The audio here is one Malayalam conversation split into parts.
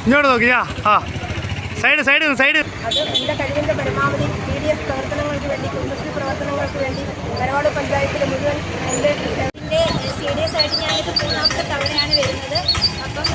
ഇങ്ങോട്ട് നോക്കിയാ ആ സൈഡ് സൈഡ് സൈഡ്. അത് എൻ്റെ കഴിവിൻ്റെ പരമാവധി CDS പ്രവർത്തനങ്ങൾക്ക് വേണ്ടി, കുടുംബശ്രീ പ്രവർത്തനങ്ങൾക്ക് വേണ്ടി കരവാളൂർ പഞ്ചായത്തിലെ മുഴുവൻ എൻ്റെ CDS ആയിട്ട് ഞാനിപ്പോൾ 3ാമത്തെ തവണയാണ് വരുന്നത്. അപ്പം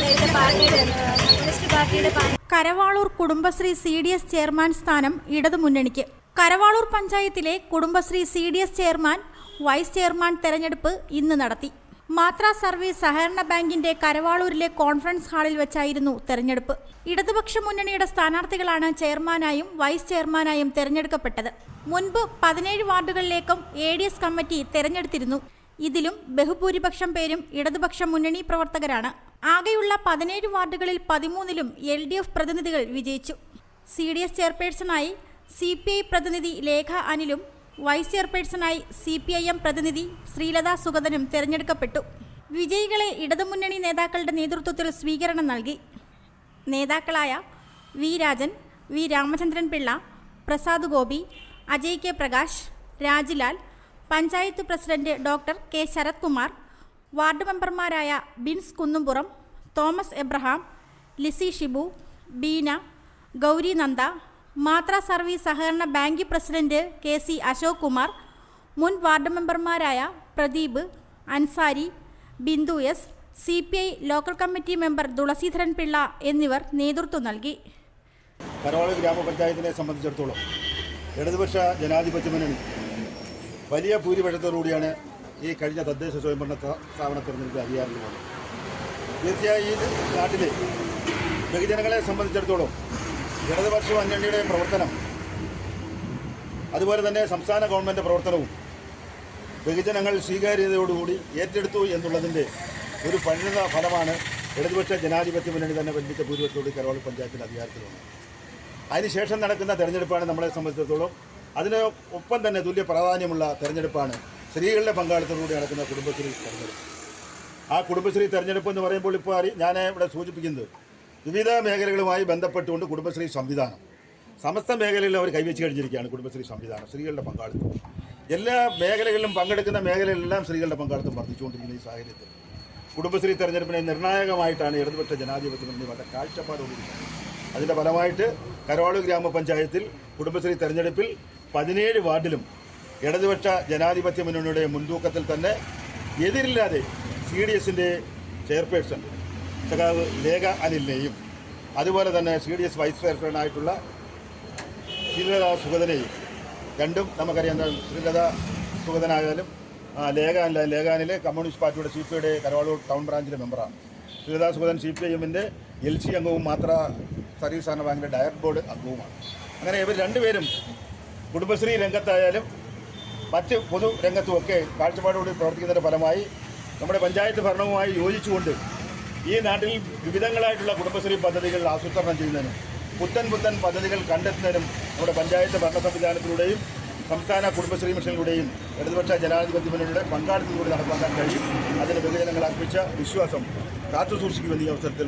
നേരത്തെ കമ്മ്യൂണിസ്റ്റ് പാർട്ടിയുടെ കരവാളൂർ കുടുംബശ്രീ CDS ചെയർമാൻ സ്ഥാനം ഇടതുമുന്നണിക്ക്. കരവാളൂർ പഞ്ചായത്തിലെ Kudumbashree CDS chairman, vice chairman തെരഞ്ഞെടുപ്പ് ഇന്ന് നടത്തി. മാത്ര സർവീസ് സഹകരണ ബാങ്കിന്റെ കരവാളൂരിലെ കോൺഫറൻസ് ഹാളിൽ വെച്ചായിരുന്നു തെരഞ്ഞെടുപ്പ്. ഇടതുപക്ഷ മുന്നണിയുടെ സ്ഥാനാർത്ഥികളാണ് ചെയർമാനായും വൈസ് ചെയർമാനായും തെരഞ്ഞെടുക്കപ്പെട്ടത്. മുൻപ് 17 വാർഡുകളിലേക്കും ADS കമ്മിറ്റി തെരഞ്ഞെടുത്തിരുന്നു. ഇതിലും ബഹുഭൂരിപക്ഷം പേരും ഇടതുപക്ഷ മുന്നണി പ്രവർത്തകരാണ്. ആകെയുള്ള 17 വാർഡുകളിൽ 13ലും LDF പ്രതിനിധികൾ വിജയിച്ചു. CDS ചെയർപേഴ്സണായി CPI പ്രതിനിധി ലേഖ അനിലും വൈസ് ചെയർപേഴ്സണായി CPIM പ്രതിനിധി ശ്രീലത സുഗതനും തെരഞ്ഞെടുക്കപ്പെട്ടു. വിജയികളെ ഇടതുമുന്നണി നേതാക്കളുടെ നേതൃത്വത്തിൽ സ്വീകരണം നൽകി. നേതാക്കളായ V Rajan, V Ramachandran Pillai, Prasad Gopi, Ajay K Prakash, Rajilal, panchayat president doctor K Sarath Kumar, ward മെമ്പർമാരായ Bins Kunnumpuram, Thomas Abraham, Lissy Shibu, Beena, Gauri Nanda, Mathra service സഹകരണ bank president KC Ashok Kumar, മുൻ വാർഡ് മെമ്പർമാരായ Pradeep, Ansari, Bindu S, CPI local committee member Thulaseedharan Pillai എന്നിവർ നേതൃത്വം നൽകി. കരവാളൂർ ഗ്രാമപഞ്ചായത്തിനെ സംബന്ധിച്ചിടത്തോളം ഇടതുപക്ഷ ജനാധിപത്യ മുന്നണി വലിയ ഭൂരിപക്ഷത്തോടുകൂടിയാണ് ഈ കഴിഞ്ഞ തദ്ദേശ സ്വയംഭരണ സ്ഥാപന തെരഞ്ഞെടുപ്പ് അധികാരത്തിൽ വന്നത്. തീർച്ചയായും ഈ നാട്ടിലെ ബഹുജനങ്ങളെ സംബന്ധിച്ചിടത്തോളം ഇടതുപക്ഷ മുന്നണിയുടെ പ്രവർത്തനം, അതുപോലെ തന്നെ സംസ്ഥാന ഗവൺമെൻറ് പ്രവർത്തനവും ബഹുജനങ്ങൾ സ്വീകാര്യതയോടുകൂടി ഏറ്റെടുത്തു എന്നുള്ളതിൻ്റെ ഒരു പരിണിത ഫലമാണ് ഇടതുപക്ഷ ജനാധിപത്യ മുന്നണി തന്നെ വലിയ ഭൂരിപക്ഷത്തോട് കരവാളൂർ പഞ്ചായത്തിൽ അധികാരത്തിൽ വന്നത്. അതിനുശേഷം നടക്കുന്ന തെരഞ്ഞെടുപ്പാണ് നമ്മളെ സംബന്ധിച്ചിടത്തോളം. അതിന് ഒപ്പം തന്നെ തുല്യ പ്രാധാന്യമുള്ള തെരഞ്ഞെടുപ്പാണ് സ്ത്രീകളുടെ പങ്കാളിത്തത്തോടുകൂടി നടക്കുന്ന കുടുംബശ്രീ തെരഞ്ഞെടുപ്പ്. ആ കുടുംബശ്രീ തെരഞ്ഞെടുപ്പ് എന്ന് പറയുമ്പോൾ ഇപ്പോൾ ഞാൻ ഇവിടെ സൂചിപ്പിക്കുന്നത് വിവിധ മേഖലകളുമായി ബന്ധപ്പെട്ടുകൊണ്ട് കുടുംബശ്രീ സംവിധാനം സമസ്ത മേഖലകളിലും അവർ കൈവച്ച് കഴിഞ്ഞിരിക്കുകയാണ്. കുടുംബശ്രീ സംവിധാനം സ്ത്രീകളുടെ പങ്കാളിത്തം എല്ലാ മേഖലകളിലും പങ്കെടുക്കുന്ന മേഖലകളിലെല്ലാം സ്ത്രീകളുടെ പങ്കാളിത്തം വർദ്ധിച്ചുകൊണ്ടിരിക്കുന്ന ഈ സാഹചര്യത്തിൽ കുടുംബശ്രീ തെരഞ്ഞെടുപ്പിനെ നിർണായകമായിട്ടാണ് ഇടതുപക്ഷ ജനാധിപത്യ മുന്നണി വളരെ കാഴ്ചപ്പാടോടുകൂടി. അതിൻ്റെ ഫലമായിട്ട് കരവാളൂർ ഗ്രാമപഞ്ചായത്തിൽ കുടുംബശ്രീ തെരഞ്ഞെടുപ്പിൽ 17 വാർഡിലും ഇടതുപക്ഷ ജനാധിപത്യ മുന്നണിയുടെ മുൻതൂക്കത്തിൽ തന്നെ എതിരില്ലാതെ CDSൻ്റെ ചെയർപേഴ്സൺ സഖാവ് ലേഖ അനിലിനെയും അതുപോലെ തന്നെ CDS വൈസ് ചെയർപേഴ്സണായിട്ടുള്ള ശ്രീലത സുഗതനെയും രണ്ടും നമുക്കറിയാം. ശ്രീലത സുഗതനായാലും ലേഖാനിലെ കമ്മ്യൂണിസ്റ്റ് പാർട്ടിയുടെ CPIയുടെ കരവാളൂർ ടൗൺ ബ്രാഞ്ചിലെ മെമ്പറാണ്. ശ്രീലത സുഗതൻ CPIMൻ്റെ LC അംഗവും മാത്ര സർവീസ് സഹകരണ ബാങ്കിൻ്റെ ഡയറക്ടർ ബോർഡ് അംഗവുമാണ്. അങ്ങനെ ഇവർ രണ്ടുപേരും കുടുംബശ്രീ രംഗത്തായാലും മറ്റ് പൊതു രംഗത്തുമൊക്കെ കാഴ്ചപ്പാടോടുകൂടി പ്രവർത്തിക്കുന്നതിൻ്റെ ഫലമായി നമ്മുടെ പഞ്ചായത്ത് ഭരണവുമായി യോജിച്ചുകൊണ്ട് ഈ നാട്ടിൽ വിവിധങ്ങളായിട്ടുള്ള കുടുംബശ്രീ പദ്ധതികൾ ആസൂത്രണം ചെയ്യുന്നതിനും പുത്തൻ പദ്ധതികൾ കണ്ടെത്തുന്നതിനും നമ്മുടെ പഞ്ചായത്ത് ഭരണ സംവിധാനത്തിലൂടെയും സംസ്ഥാന കുടുംബശ്രീ മിഷനിലൂടെയും ഇടതുപക്ഷ ജനാധിപത്യ മുന്നണിയുടെ പങ്കാളിത്തത്തിലൂടെ നടപ്പാക്കാൻ കഴിയും. അതിന് ബഹുജനങ്ങൾ അർപ്പിച്ച വിശ്വാസം കാത്തുസൂക്ഷിക്കുമെന്ന ഈ അവസരത്തിൽ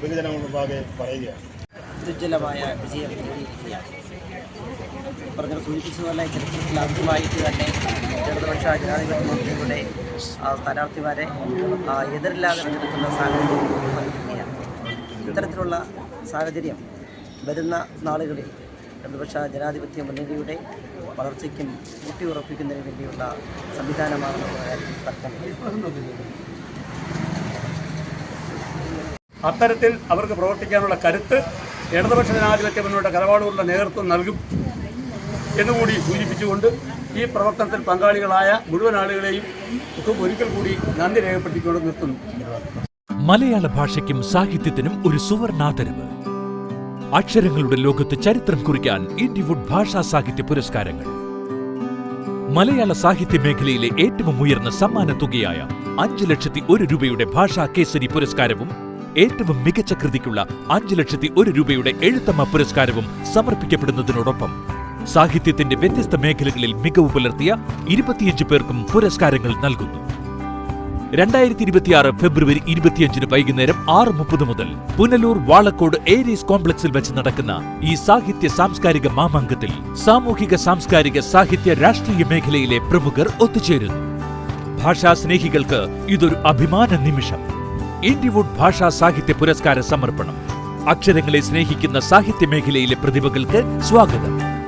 ബഹുജനങ്ങളുടെ മുമ്പാകെ പറയുകയാണ്. ഉജ്ജ്വലമായ വിജയം നേടിയിരിക്കുകയാണ്. പറഞ്ഞത് സൂചിപ്പിച്ചതുപോലെ ചരിത്രത്തിൽ ആദ്യമായിട്ട് തന്നെ ഇടതുപക്ഷ ജനാധിപത്യ മുന്നണിയുടെ സ്ഥാനാർത്ഥിമാരെ എതിരില്ലാതെ നടക്കുന്ന സാഹചര്യം വന്നിരിക്കുകയാണ്. ഇത്തരത്തിലുള്ള സാഹചര്യം വരുന്ന നാളുകളിൽ ഇടതുപക്ഷ ജനാധിപത്യ മുന്നണിയുടെ വളർച്ചയ്ക്കും ഊട്ടിയുറപ്പിക്കുന്നതിന് വേണ്ടിയുള്ള സംവിധാനമാണെന്നുള്ള കാര്യത്തിൽ തർക്കമില്ല. അത്തരത്തിൽ അവർക്ക് പ്രവർത്തിക്കാനുള്ള കരുത്ത് ഇടതുപക്ഷ ജനാധിപത്യ മുന്നണിയുടെ കരവാളൂരിൻ്റെ നേതൃത്വം നൽകും എന്നുകൂടി സൂചിപ്പിച്ചുകൊണ്ട് ഈ പ്രവർത്തനത്തിൽ പങ്കാളികളായ മുഴുവൻ ആളുകളെയും ഒരിക്കൽ കൂടി നന്ദി രേഖപ്പെടുത്തിക്കൊണ്ട് നിർത്തുന്നു. മലയാള ഭാഷയ്ക്കും സാഹിത്യത്തിനും ഒരു സുവർണാദരവ്. അക്ഷരങ്ങളുടെ ലോകത്ത് ചരിത്രം കുറിക്കാൻ ഇൻഡിവുഡ് ഭാഷാ സാഹിത്യ പുരസ്കാരങ്ങൾ. മലയാള സാഹിത്യ മേഖലയിലെ ഏറ്റവും ഉയർന്ന സമ്മാന തുകയായ 5,01,000 രൂപയുടെ ഭാഷാ കേസരി പുരസ്കാരവും ഏറ്റവും മികച്ച കൃതിക്കുള്ള 5,01,000 രൂപയുടെ എഴുത്തമ്മ പുരസ്കാരവും സമർപ്പിക്കപ്പെടുന്നതിനോടൊപ്പം സാഹിത്യത്തിന്റെ വ്യത്യസ്ത മേഖലകളിൽ മികവ് പുലർത്തിയ 25 പേർക്കും പുരസ്കാരങ്ങൾ നൽകുന്നു. 2026 ഫെബ്രുവരി 25 വൈകുന്നേരം 6:30 മുതൽ പുനലൂർ വാളക്കോട് ഏരീസ് കോംപ്ലക്സിൽ വെച്ച് നടക്കുന്ന ഈ സാഹിത്യ സാംസ്കാരിക മാമാങ്കത്തിൽ സാമൂഹിക സാംസ്കാരിക സാഹിത്യ രാഷ്ട്രീയ മേഖലയിലെ പ്രമുഖർ ഒത്തുചേരുന്നു. ഭാഷാ സ്നേഹികൾക്ക് ഇതൊരു അഭിമാന നിമിഷം. ഇൻഡിവുഡ് ഭാഷാ സാഹിത്യ പുരസ്കാര സമർപ്പണം. അക്ഷരങ്ങളെ സ്നേഹിക്കുന്ന സാഹിത്യ മേഖലയിലെ പ്രതിഭകൾക്ക് സ്വാഗതം.